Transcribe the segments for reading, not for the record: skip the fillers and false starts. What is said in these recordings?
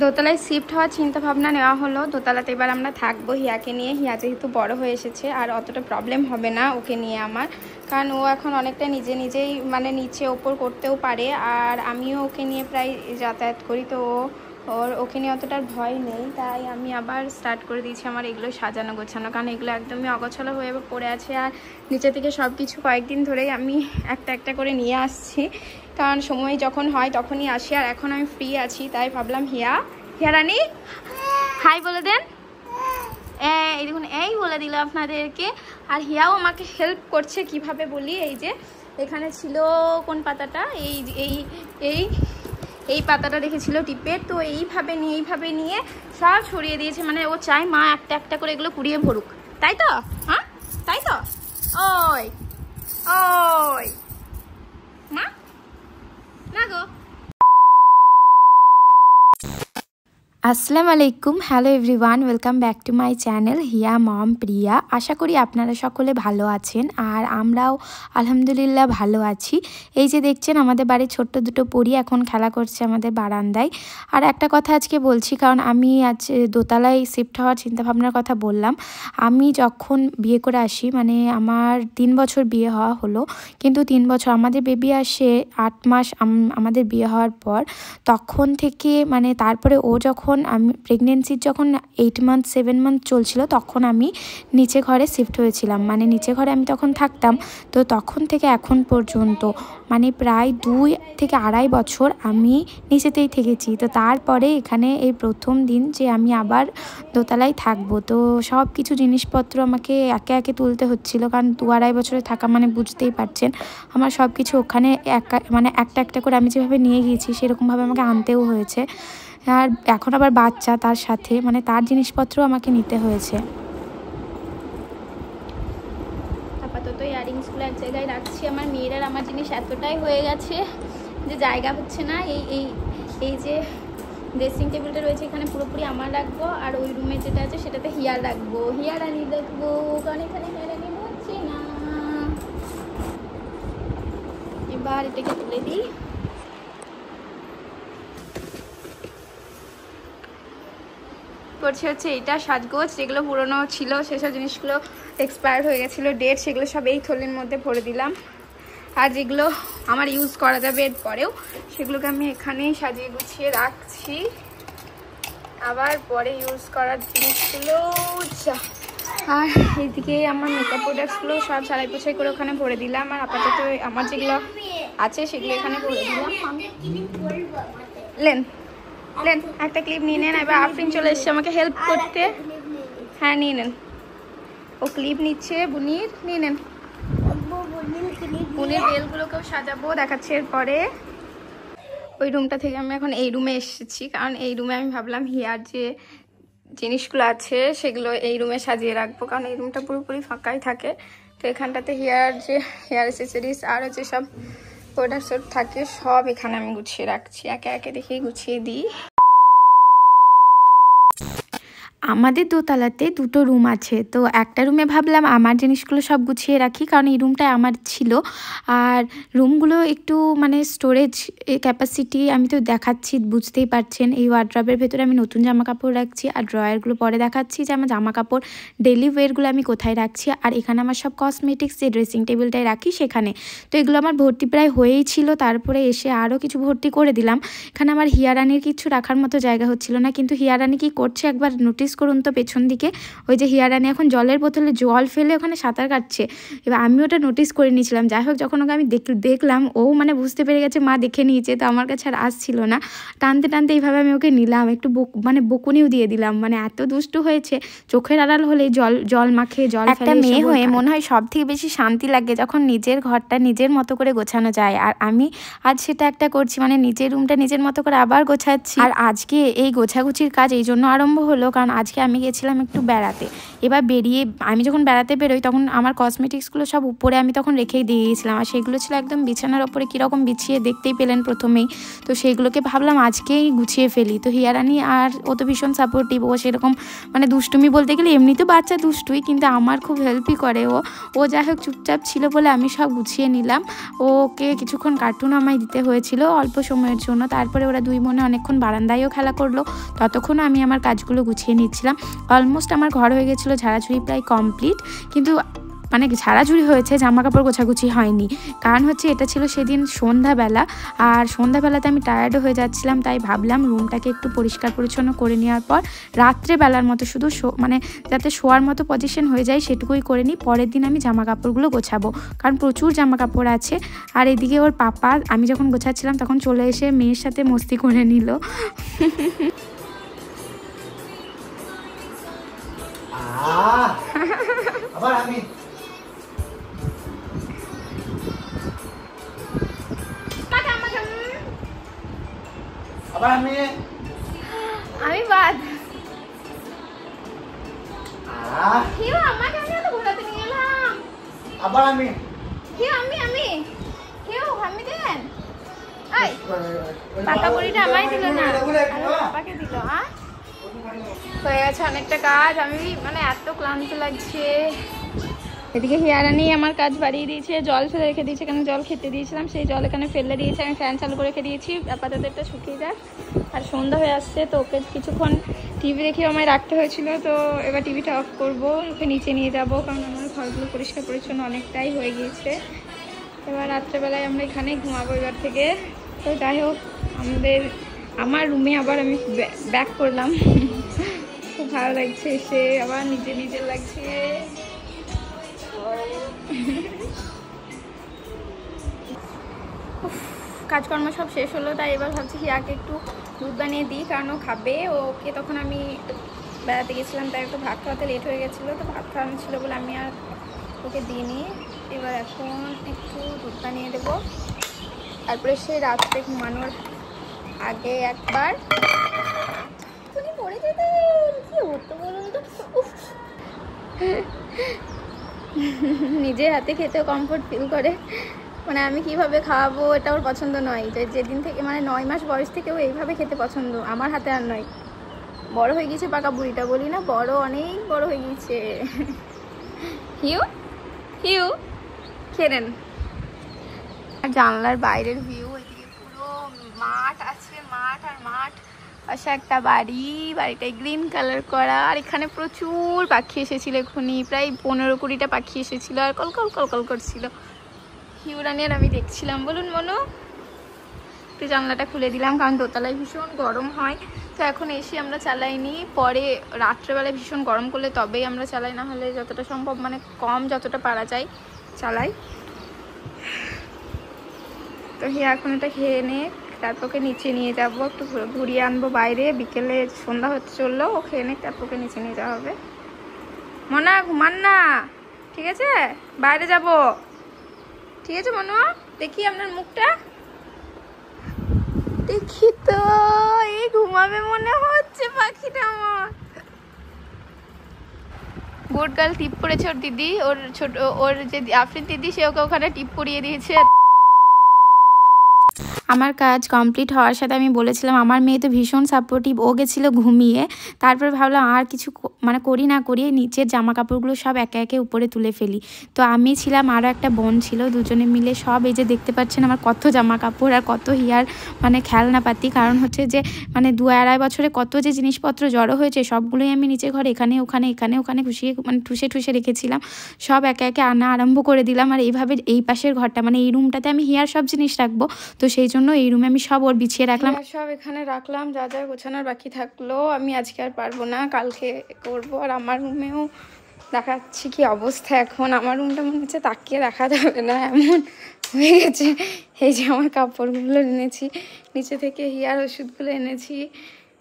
দোতলায় শিফট হওয়ার চিন্তা ভাবনা নেওয়া হলো। দোতলাতে এবার আমরা থাকবো হিয়াকে নিয়ে। হিয়া যেহেতু বড় হয়ে এসেছে আর অতটা প্রবলেম হবে না ওকে নিয়ে আমার, কারণ ও এখন অনেকটা নিজেই মানে নিচে ওপর করতেও পারে। আর আমিও ওকে নিয়ে প্রায় যাতায়াত করি, তো ওকে নিয়ে অতটার ভয় নেই। তাই আমি আবার স্টার্ট করে দিয়েছি আমার এগুলো সাজানো গোছানো, কারণ এগুলো একদমই অগোছালো হয়ে পড়ে আছে। আর নিচে থেকে সব কিছু কয়েকদিন ধরেই আমি একটা একটা করে নিয়ে আসছি, কারণ সময় যখন হয় তখনই আসি। আর এখন আমি ফ্রি আছি, তাই ভাবলাম হিয়া রানী হাই বলে দেন। এই দেখুন, এই বলে দিল আপনাদেরকে। আর হিয়াও আমাকে হেল্প করছে, কিভাবে বলি, এই যে এখানে ছিল কোন পাতাটা, এই পাতাটা রেখেছিল টিপের, তো এইভাবে নিয়ে সব ছড়িয়ে দিয়েছে। মানে ও চায় মা একটা একটা করে এগুলো কুড়িয়ে ভরুক, তাই তো? হ্যাঁ তাই তো। ওই মা না গো। আসসালামু আলাইকুম, hello everyone, welcome back to my channel Hiya মম প্রিয়া। আশা করি আপনারা সকলে ভালো আছেন আর আমরাও আলহামদুলিল্লাহ ভালো আছি। এই যে দেখছেন আমাদের বাড়ির ছোট্ট দুটো পরী এখন খেলা করছে আমাদের বারান্দায়। আর একটা কথা আজকে বলছি, কারণ আমি আজ দোতলায় শিফট হওয়ার চিন্তাভাবনার কথা বললাম। আমি যখন বিয়ে করে আসি, মানে আমার 3 বছর বিয়ে হওয়া হলো, কিন্তু 3 বছর আমাদের বেবি আসে 8 মাস আমাদের বিয়ে হওয়ার পর। তখন থেকে মানে তারপরে ও যখন আমি প্রেগনেন্সির যখন 8 মান্থ 7 মান্থ চলছিল, তখন আমি নিচে ঘরে শিফট হয়েছিলাম। মানে নিচে ঘরে আমি তখন থাকতাম। তো তখন থেকে এখন পর্যন্ত মানে প্রায় 2 থেকে আড়াই বছর আমি নিচেতেই থেকেছি। তো তারপরে এখানে এই প্রথম দিন যে আমি আবার দোতলায় থাকবো, তো সব কিছু জিনিসপত্র আমাকে একে একে তুলতে হচ্ছিল, কারণ 2-2.5 বছরে থাকা মানে বুঝতেই পারছেন আমার সব কিছু ওখানে মানে একটা একটা করে আমি যেভাবে নিয়ে গিয়েছি সেরকমভাবে আমাকে আনতেও হয়েছে। আর এখন আবার বাচ্চা তার সাথে, মানে তার জিনিসপত্র আমাকে নিতে হয়েছে। আপাতত ইয়ারিংসগুলো এক জায়গায় রাখছি। আমার মেয়ের আর আমার জিনিস এতটাই হয়ে গেছে যে জায়গা হচ্ছে না। এই যে ড্রেসিং টেবিলটা রয়েছে এখানে পুরোপুরি আমার রাখবো, আর ওই রুমে যেটা আছে সেটাতে হিয়ার রাখবো, হিয়া রানি রাখবো, কারণ এখানে হিয়া রানি হচ্ছে না। এবার এটাকে তুলে দিই। করছে হচ্ছে এইটা সাজগোজ, যেগুলো পুরনো ছিল সেসব জিনিসগুলো এক্সপায়ার হয়ে গেছিলো ডেট, সেগুলো সব এই থলির মধ্যে ভরে দিলাম। আর যেগুলো আমার ইউজ করা যাবে এরপরেও সেগুলোকে আমি এখানেই সাজিয়ে গুছিয়ে রাখছি। আবার পরে ইউজ করার জিনিসগুলো আর এইদিকে আমার মেকআপ প্রোডাক্টসগুলো সব সারাই পোছাই করে ওখানে ভরে দিলাম। আর আপাতত আমার যেগুলো আছে সেগুলো এখানে ভরে দিলাম। লেন একটা ক্লিপ নিয়ে নেন। এবার আফরিন চলে এসছে আমাকে হেল্প করতে। হ্যাঁ নিয়ে নেন, ও ক্লিপ নিচ্ছে বুনির, নিয়ে নেন। বুনির বেলগুলোকেও সাজাবো, দেখাচ্ছি এরপরে। ওই রুমটা থেকে আমি এখন এই রুমে এসেছি, কারণ এই রুমে আমি ভাবলাম হিয়ার যে জিনিসগুলো আছে সেগুলো এই রুমে সাজিয়ে রাখবো, কারণ এই রুমটা পুরোপুরি ফাঁকাই থাকে। তো এখানটাতে হেয়ার অ্যাসেসরিজ আরও যেসব প্রোডাক্টস থাকে সব এখানে আমি গুছিয়ে রাখছি, একে একে দেখেই গুছিয়ে দিই। আমাদের দোতলাতে দুটো রুম আছে, তো একটা রুমে ভাবলাম আমার জিনিসগুলো সব গুছিয়ে রাখি, কারণ এই রুমটায় আমার ছিল। আর রুমগুলো একটু মানে স্টোরেজ ক্যাপাসিটি আমি তো দেখাচ্ছি, বুঝতেই পারছেন। এই ওয়ার্ড্রবের ভেতরে আমি নতুন জামা কাপড় রাখছি, আর ড্রয়ারগুলো পরে দেখাচ্ছি যে আমার জামা কাপড় ডেলি ওয়্যারগুলো আমি কোথায় রাখছি। আর এখানে আমার সব কসমেটিক্স যে ড্রেসিং টেবিলটায় রাখি সেখানে। তো এগুলো আমার ভর্তি প্রায় হয়েই ছিল, তারপরে এসে আরও কিছু ভর্তি করে দিলাম। এখানে আমার হিয়া রানির কিছু রাখার মতো জায়গা হচ্ছিল না, কিন্তু হিয়া রানি কী করছে একবার নোটিস করুন তো পেছন দিকে। ওই যে হিয়া রানি এখন জলের বোতলে জল ফেলে ওখানে সাঁতার কাটছে। এবার আমি ওটা নোটিস করে নিয়েছিলাম। যাই হোক, যখন ওকে আমি দেখলাম, ও মানে বুঝতে পেরে গেছে মা দেখে নিয়েছে, তো আমার কাছে আর আসছিল না। টানতে টানতে এইভাবে আমি ওকে নিলাম, একটু মানে বকুনিও দিয়ে দিলাম। মানে এত দুষ্টু হয়েছে, চোখের আড়াল হলে জল মাখে, জল ফেলে। একটা মেয়ে হয়ে মনে হয় সব থেকে বেশি শান্তি লাগে যখন নিজের ঘরটা নিজের মতো করে গোছানো যায়। আর আমি আজ সেটা একটা করছি, মানে নিজের রুমটা নিজের মতো করে আবার গোছাচ্ছি। আর আজকে এই গোছাগুছির কাজ এই জন্য আরম্ভ হলো, কারণ আজকে আমি গেছিলাম একটু বেড়াতে। এবার বেরিয়ে আমি যখন বেড়াতে বেরোই তখন আমার কসমেটিক্সগুলো সব উপরে আমি তখন রেখেই দিয়ে গিয়েছিলাম, আর সেগুলো ছিল একদম বিছানার ওপরে কীরকম বিছিয়ে, দেখতেই পেলেন প্রথমেই। তো সেইগুলোকে ভাবলাম আজকেই গুছিয়ে ফেলি। তো হিয়ারানি আর ও তো ভীষণ সাপোর্টিভ, ও সেরকম মানে দুষ্টুমি বলতে গেলে এমনি তো বাচ্চা দুষ্টুই, কিন্তু আমার খুব হেল্পই করে ও যাই হোক চুপচাপ ছিল বলে আমি সব গুছিয়ে নিলাম। ওকে কিছুক্ষণ কার্টুন আমায় দিতে হয়েছিল অল্প সময়ের জন্য, তারপরে ওরা দুই বোনে অনেকক্ষণ বারান্দায়ও খেলা করলো, ততক্ষণ আমি আমার কাজগুলো গুছিয়ে নিচ্ছিলাম। অলমোস্ট আমার ঘর হয়ে গেছিলো, ঝাড়াঝুড়ি প্রায় কমপ্লিট, কিন্তু মানে ঝাড়াঝুড়ি হয়েছে, জামা কাপড় গোছাগুছি হয়নি। কারণ হচ্ছে এটা ছিল সেদিন সন্ধ্যাবেলা, আর সন্ধ্যাবেলাতে আমি টায়ার্ডও হয়ে যাচ্ছিলাম, তাই ভাবলাম রুমটাকে একটু পরিষ্কার পরিচ্ছন্ন করে নেওয়ার পর রাত্রেবেলার মতো শুধু মানে যাতে শোয়ার মতো পজিশন হয়ে যায় সেটুকুই করে নিই, পরের দিন আমি জামা কাপড়গুলো গোছাবো, কারণ প্রচুর জামা কাপড় আছে। আর এদিকে ওর পাপা আমি যখন গোছাচ্ছিলাম তখন চলে এসে মেয়ের সাথে মস্তি করে নিল। আবার আমি বাদ হিউ আমাকে আমি তো ঘোরাতে নিয়ে এলাম। আবার আমি হিউ আমি হিউ আমি দেন এই পাকা বড়িটা আমায় দিল না, পাপাকে দিল। হয়ে গেছে অনেকটা কাজ, আমি মানে এত ক্লান্ত লাগছে। এদিকে হিয়ারানি আমার কাজ বাড়িয়ে দিয়েছে, জল ফেলে রেখে দিয়েছে, কেন জল খেতে দিয়েছিলাম সেই জল এখানে ফেলে দিয়েছে, আমি ফ্যান চালু করে রেখে দিয়েছি আপাতত এটা শুকিয়ে যাক। আর সন্ধ্যা হয়ে আসছে তো ওকে কিছুক্ষণ টিভি রেখে আমায় রাখতে হয়েছিল, তো এবার টিভিটা অফ করবো, ওকে নিচে নিয়ে যাব, কারণ আমার ঘরগুলো পরিষ্কার পরিচ্ছন্ন অনেকটাই হয়ে গিয়েছে। এবার রাত্রেবেলায় আমরা এখানে ঘুমাবো এবার থেকে। তো যাই হোক আমার রুমে আবার আমি ব্যাক করলাম, খুব ভালো লাগছে এসে, আবার নিজের লাগছে। কাজকর্ম সব শেষ হলো, তাই এবার ভাবছি হিয়াকে একটু দুধ বানিয়ে দিই, কারণ ও খাবে। ওকে তখন আমি বেড়াতে গেছিলাম, তাই একটু ভাত খাওয়াতে লেট হয়ে গেছিলো, তো ভাত খাওয়ানো ছিল বলে আমি আর ওকে দিইনি। এবার এখন একটু দুধ বানিয়ে দেবো, তারপরে সে রাত্রে ঘুমানোর আগে একবার পড়ে যেতেন। কি হতো বলুন তো, নিজের হাতে খেতেও কমফোর্ট ফিল করে, মানে আমি কিভাবে খাওয়াবো এটা ওর পছন্দ নয়। যেদিন থেকে মানে 9 মাস বয়স থেকে ও এইভাবে খেতে পছন্দ, আমার হাতে আর নয়। বড় হয়ে গেছে পাকা বুড়িটা, বলি না, বড় অনেক বড় হয়ে গেছে। হিউ হিউ খেয়ে নেন। আর জানলার বাইরের ভিউ, এদিকে পুরো মাঠ আছে, মাঠ আর মাঠ, পাশে একটা বাড়িটায় গ্রিন কালার করা। আর এখানে প্রচুর পাখি এসেছিল, এখনই প্রায় 15-20টা পাখি এসেছিল আর কলকল কলকল করছিল। হিউরানি আর আমি দেখছিলাম। বলুন মনু, একটু জানলাটা খুলে দিলাম, কারণ দোতলায় ভীষণ গরম হয়, তো এখন এসে আমরা চালাইনি, পরে রাত্রেবেলায় ভীষণ গরম করলে তবেই আমরা চালাই, না হলে যতটা সম্ভব মানে কম যতটা পারা যায় চালাই। তো হিয়া এখন এটা খেয়ে নে, তারপর ওকে নিচে নিয়ে যাবো, একটু ঘুরিয়ে আনবো বাইরে, বিকেলে সন্ধ্যা হতে চললো, ও খেয়ে নে, তারপর ওকে নিচে নিয়ে যাওয়া হবে। মনা ঘুমান না, ঠিক আছে, বাইরে যাব, ঠিক আছে মনু। দেখি আপনার মুখটা, দেখি তো, এই ঘুমাবে মনে হচ্ছে পাখিটা আমার। গুড গার্ল টিপ পড়েছে ওর দিদি, ওর যে আফরিন দিদি, সে ওকে ওখানে টিপ পরিয়ে দিয়েছে। আমার কাজ কমপ্লিট হওয়ার সাথে আমি বলেছিলাম আমার মেয়ে তো ভীষণ সাপোর্টিভ, ও গেছিলো ঘুমিয়ে। তারপরে ভাবলাম আর কিছু মানে করি না করিয়ে নিচের জামা কাপড়গুলো সব একে একে উপরে তুলে ফেলি। তো আমি ছিলাম, আরও একটা বোন ছিল, দুজনে মিলে সব এই যে দেখতে পাচ্ছেন আমার কত জামা কাপড় আর কত হিয়ার মানে খেলনাপাতি। কারণ হচ্ছে যে মানে 2-2.5 বছরে কত যে জিনিসপত্র জড়ো হয়েছে, সবগুলোই আমি নিচে ঘরে এখানে ওখানে খুশিয়ে মানে ঠুসে রেখেছিলাম, সব একে একে আনা আরম্ভ করে দিলাম। আর এইভাবে এই পাশের ঘরটা মানে এই রুমটাতে আমি হিয়ার সব জিনিস রাখবো, তো সেই জন্য এই রুমে আমি সব ওর বিছিয়ে রাখলাম, সব এখানে রাখলাম। যা যা গোছানোর বাকি থাকলো আমি আজকে আর পারবো না, কালকে করবো। আর আমার রুমেও দেখাচ্ছি কি অবস্থা এখন, আমার রুমটা মনে হচ্ছে তাকিয়ে রাখা যাবে না এমন হয়ে গেছে। এই যে আমার কাপড়গুলো এনেছি নিচে থেকে, হিয়ার ওষুধগুলো এনেছি,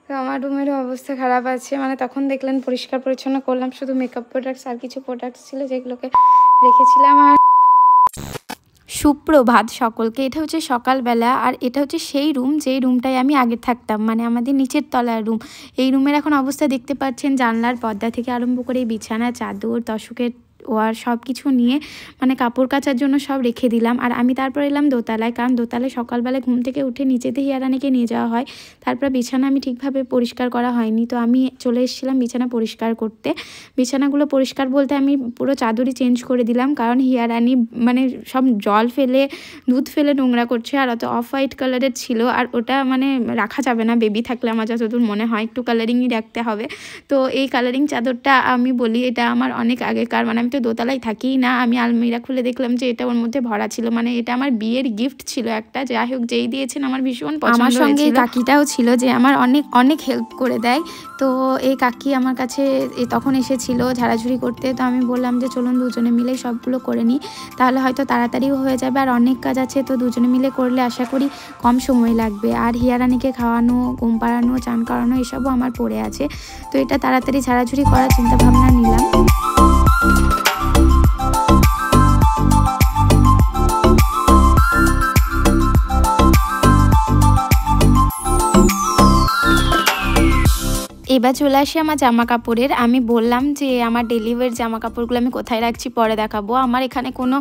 তো আমার রুমেরও অবস্থা খারাপ আছে। মানে তখন দেখলেন পরিষ্কার পরিচ্ছন্ন করলাম, শুধু মেকআপ প্রোডাক্টস আর কিছু প্রোডাক্টস ছিল যেগুলোকে রেখেছিলাম। আর সুপ্রভাত সকলকে। এটা হচ্ছে সকালবেলা আর এটা হচ্ছে সেই রুম যেই রুমটায় আমি আগে থাকতাম, মানে আমাদের নিচের তলার রুম। এই রুমের এখন অবস্থা দেখতে পাচ্ছেন, জানলার পর্দা থেকে আরম্ভ করে বিছানা, চাদর, তোশকের ওয়ার সব কিছু নিয়ে মানে কাপড় কাচার জন্য সব রেখে দিলাম। আর আমি তারপর এলাম দোতলায়, কারণ দোতলায় সকালবেলা ঘুম থেকে উঠে নিচেতে হিয়ারানিকে নিয়ে যাওয়া হয়। তারপর বিছানা আমি ঠিকভাবে পরিষ্কার করা হয়নি, তো আমি চলে এসেছিলাম বিছানা পরিষ্কার করতে। বিছানাগুলো পরিষ্কার বলতে আমি পুরো চাদরই চেঞ্জ করে দিলাম, কারণ হিয়ারানি মানে সব জল ফেলে দুধ ফেলে নোংরা করছে। আর অত অফ হোয়াইট কালারের ছিল, আর ওটা মানে রাখা যাবে না বেবি থাকলে, আমার যতদূর মনে হয় একটু কালারিংই রাখতে হবে। তো এই কালারিং চাদরটা আমি বলি এটা আমার অনেক আগেকার, মানে আমি তো দোতলায় থাকি না, আমি আলমিরা খুলে দেখলাম যে এটা ওর মধ্যে ভরা ছিল। মানে এটা আমার বিয়ের গিফট ছিল একটা, যাই হোক যেই দিয়েছেন আমার ভীষণ পছন্দ হয়েছিল। আমার সঙ্গে কাকিটাও ছিল যে আমার অনেক অনেক হেল্প করে দেয়। তো এই কাকি আমার কাছে তখন এসেছিল ঝাড়াঝুড়ি করতে, তো আমি বললাম যে চলুন দুজনে মিলে সবগুলো করে নিই, তাহলে হয়তো তাড়াতাড়িও হয়ে যাবে। আর অনেক কাজ আছে, তো দুজনে মিলে করলে আশা করি কম সময় লাগবে। আর হিয়ারানিকে খাওয়ানো, ঘুম পাড়ানো, চান করানো এসবও আমার পড়ে আছে, তো এটা তাড়াতাড়ি ঝাড়াঝুড়ি করার চিন্তা ভাবনা নিলাম। এবার চলে আসি আমার জামা কাপড়ের। আমি বললাম যে আমার ডেলিভারির জামা কাপড়গুলো আমি কোথায় রাখছি পরে দেখাবো। আমার এখানে কোনো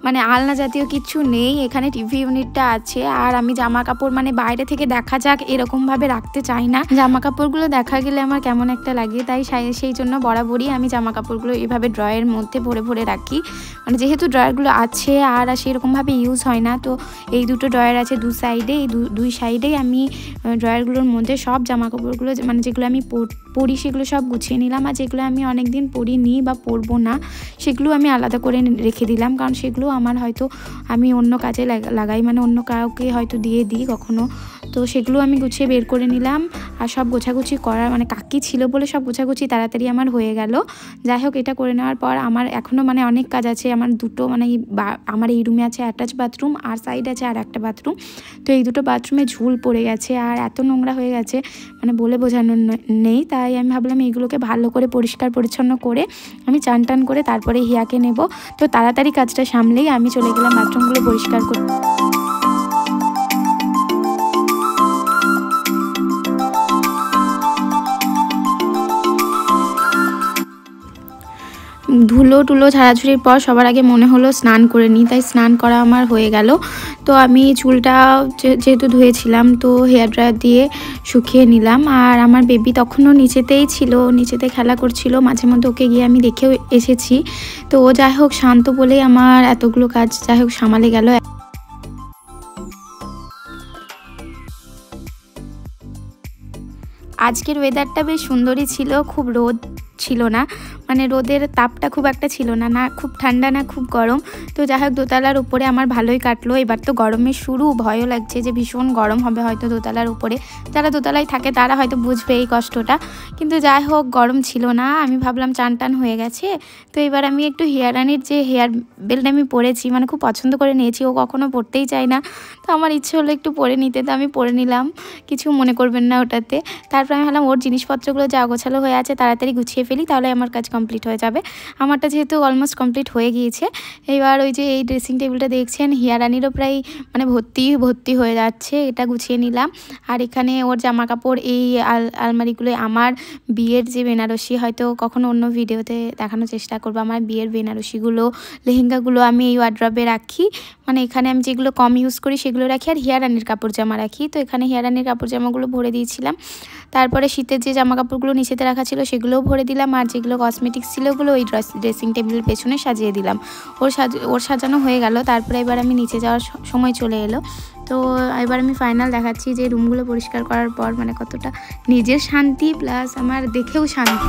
মানে আলনা জাতীয় কিছু নেই, এখানে টিভি ইউনিটটা আছে। আর আমি জামা কাপড় মানে বাইরে থেকে দেখা যাক এরকমভাবে রাখতে চাই না, জামা কাপড়গুলো দেখা গেলে আমার কেমন একটা লাগে। তাই সেই জন্য বরাবরই আমি জামা কাপড়গুলো এইভাবে ড্রয়ের মধ্যে ভরে ভরে রাখি। মানে যেহেতু ড্রয়ারগুলো আছে আর সেরকমভাবে ইউজ হয় না, তো এই দুটো ড্রয়ার আছে দু সাইডে, এই দুই সাইডেই আমি ড্রয়ারগুলোর মধ্যে সব জামা কাপড়গুলো মানে যেগুলো আমি পরি সেগুলো সব গুছিয়ে নিলাম। আর যেগুলো আমি অনেক দিন পরিনি বা পরবো না সেগুলো আমি আলাদা করে রেখে দিলাম, কারণ সেগুলো আমার হয়তো আমি অন্য কাজে লাগাই, মানে অন্য কাউকে হয়তো দিয়ে দিই কখনো। তো সেগুলো আমি গুছিয়ে বের করে নিলাম। আর সব গোছাগুছি করার মানে কাকি ছিল বলে সব গোছাগুছি তাড়াতাড়ি আমার হয়ে গেল। যাই হোক এটা করে নেওয়ার পর আমার এখনও মানে অনেক কাজ আছে। আমার দুটো মানে আমার এই রুমে আছে অ্যাটাচ বাথরুম, আর সাইডে আছে আর একটা বাথরুম। তো এই দুটো বাথরুমে ঝুল পড়ে গেছে আর এত নোংরা হয়ে গেছে মানে বলে বোঝানো নেই। তাই আমি ভাবলাম এইগুলোকে ভালো করে পরিষ্কার পরিচ্ছন্ন করে আমি চান টান করে তারপরে হিয়াকে নেব। তো তাড়াতাড়ি কাজটা সামলেই আমি চলে গেলাম বাথরুমগুলো পরিষ্কার করতে। ধুলো টুলো ঝাড়াঝুড়ির পর সবার আগে মনে হলো স্নান করে নিই, তাই স্নান করা আমার হয়ে গেল। তো আমি চুলটা যেহেতু ধুয়েছিলাম তো হেয়ার ড্রায়ার দিয়ে শুকিয়ে নিলাম। আর আমার বেবি তখনও নিচেতেই ছিল, নিচেতে খেলা করছিল, মাঝে মধ্যে ওকে গিয়ে আমি দেখেও এসেছি। তো ও যাই হোক শান্ত বলেই আমার এতগুলো কাজ যাই হোক সামালে গেল। আজকের ওয়েদারটা বেশ সুন্দরই ছিল, খুব রোদ ছিল না, মানে রোদের তাপটা খুব একটা ছিল না, না খুব ঠান্ডা না খুব গরম। তো যাই হোক দোতলার উপরে আমার ভালোই কাটলো। এবার তো গরমের শুরু, ভয়ও লাগছে যে ভীষণ গরম হবে হয়তো দোতলার উপরে। যারা দোতলায় থাকে তারা হয়তো বুঝবে এই কষ্টটা, কিন্তু যাই হোক গরম ছিল না। আমি ভাবলাম চান টান হয়ে গেছে, তো এবার আমি একটু হিয়ারানির যে হেয়ার বেল্ট আমি পরেছি মানে খুব পছন্দ করে নিয়েছি, ও কখনো পরতেই চায় না, তো আমার ইচ্ছে হলো একটু পরে নিতে, তো আমি পরে নিলাম, কিছু মনে করবেন না ওটাতে। তারপর আমি ভাবলাম ওর জিনিসপত্রগুলো যা গোছালো হয়ে আছে তাড়াতাড়ি গুছিয়ে ফেলি, তাহলে আমার কাজ কমপ্লিট হয়ে যাবে। আমারটা যেহেতু অলমোস্ট কমপ্লিট হয়ে গিয়েছে। এবার ওই যে এই ড্রেসিং টেবিলটা দেখছেন হিয়ারানিরও প্রায় মানে ভর্তি হয়ে যাচ্ছে, এটা গুছিয়ে নিলাম। আর এখানে ওর জামা কাপড় এই আলমারিগুলো আমার বিয়ের যে বেনারসি, হয়তো কখনো অন্য ভিডিওতে দেখানোর চেষ্টা করবো, আমার বিয়ের বেনারসিগুলো লেহেঙ্গাগুলো আমি এই ওয়ার্ড্রবে রাখি। মানে এখানে আমি যেগুলো কম ইউজ করি সেগুলো রাখি, আর হিয়ারানির কাপড় জামা রাখি। তো এখানে হিয়ারানির কাপড় জামাগুলো ভরে দিয়েছিলাম। তারপরে শীতের যে জামা কাপড়গুলো নিচেতে রাখা ছিল সেগুলোও ভরে দিলাম, আর যেগুলো কসমেটিক্স ছিল ওগুলো ওই ড্রেসিং টেবিলের পেছনে সাজিয়ে দিলাম। ওর সাজানো হয়ে গেল। তারপরে এবার আমি নিচে যাওয়ার সময় চলে এলো। তো এবার আমি ফাইনাল দেখাচ্ছি যে রুমগুলো পরিষ্কার করার পর মানে কতটা নিজের শান্তি প্লাস আমার দেখেও শান্তি।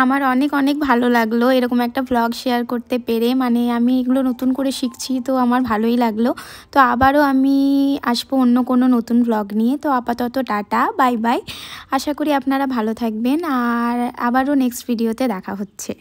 আমার অনেক অনেক ভালো লাগলো এরকম একটা ব্লগ শেয়ার করতে পেরে, মানে আমি এগুলো নতুন করে শিখছি, তো আমার ভালোই লাগলো। তো আবারও আমি আসবো অন্য কোনো নতুন ব্লগ নিয়ে। তো আপাতত টাটা, বাই বাই। আশা করি আপনারা ভালো থাকবেন, আর আবারও নেক্সট ভিডিওতে দেখা হচ্ছে।